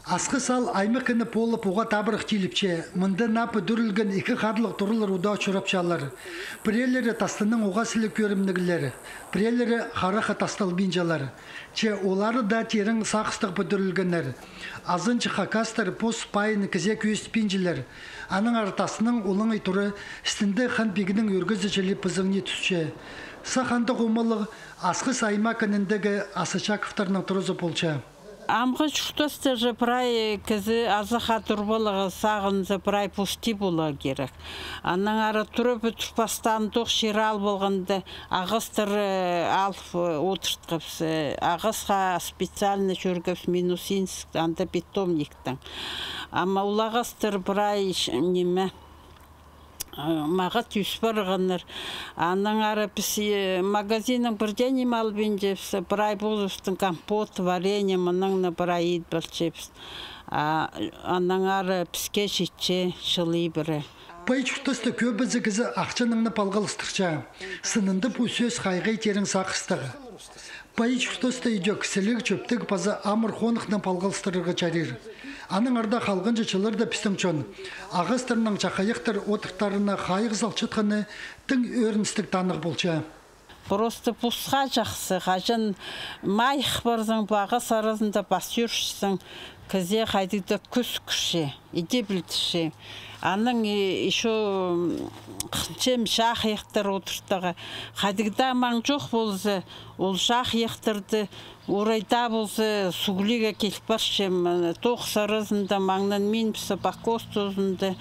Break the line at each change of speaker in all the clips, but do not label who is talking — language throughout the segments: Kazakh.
Асқы сал аймықыны болып оға табырық келіпче, мұнды напы дүрілген екі қарлық тұрылыр ұда чұрапчалар. Бірелері тастының оға сілі көрімнігілері, бірелері қарақы тастал бинжалар. Че олары да терің сақыстық бүдірілгенер. Азынчы қақастыр пос пайын кізе күйіст пинжілер. Аның артасының олыңай тұры істінді хан бегінің өргізі желі пызыңне түсче. Сақанды қомылығы асқы сайма кініндегі Асычаковтарының тұрызы болча.
Амғы чуктосты же прай кізі азыға тұрбылығы сағын же прай пусти бола керек. Анның ары тұрып тұрпастан тоқ шері ал болғанды ағыстыр алып отыртқыпс. Ағысқа специально жүргіпс Минусинск, анда питомниктің. Ама улағыстыр прай неме маға түйіспарғаныр. Анның ары пісі магазинның бірден емал бенжепс, бірай болыстың компот, варенье, мұныңны бірай ет білчепс. Анның ары піске жетче шылы бірі.
Пайчуқтысты көбізі кізі ақчаныңны палғалыстықча, сынынды бұл сөз қайғай терің сақыстығы. Пайчуқтысты үйде кісілік чөптік пазы амыр қонықны палғалыстырығы чарир. Аның арда қалғын жычылыр да пістің чон. Ағыстырның чақайықтыр отырқтарына қайық залчытқаны тің өріністік танық болча.
Просто пусқа жақсы, қажын майық барзың баға сарызында басюршысың, кізе қайдыда күс күші, иде білдіші. Аның еще қынчем шақ ектір отырттығы. Қадығда маң жоқ болсы, ол шақ ектірді, орайда болсы суғлиға келіп баршым. Тоқ сарызында маңнан мен пісі бақостызында,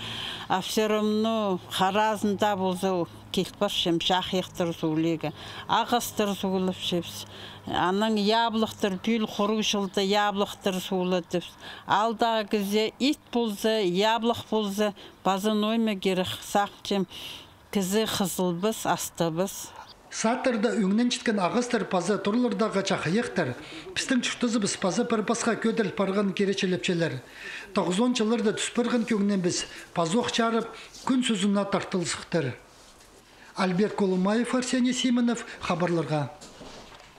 а все равно қаразында болсы келіп баршым шақ ектір суғлиға. Ағыстыр суғылып шепс. Аның яблықтыр, пүл құрушылды яблықтыр суғылытып. Алдағы кізе ит болсы, яблық болсы, базын ойма керек сақчым кізі қызылбыз, астыбыз.
Сатырда өңнен жеткен ағыстыр пазы тұрлырдағы чақайықтыр. Пістің чүқтізі біз пазы бір басқа көділ парған керечелепчелер. 90 жылырда түспірген көгінен біз пазоқ чарып, күн сөзіна тартылсықтыр. Альберт Колумаев, Арсений Симонов, хабарларға.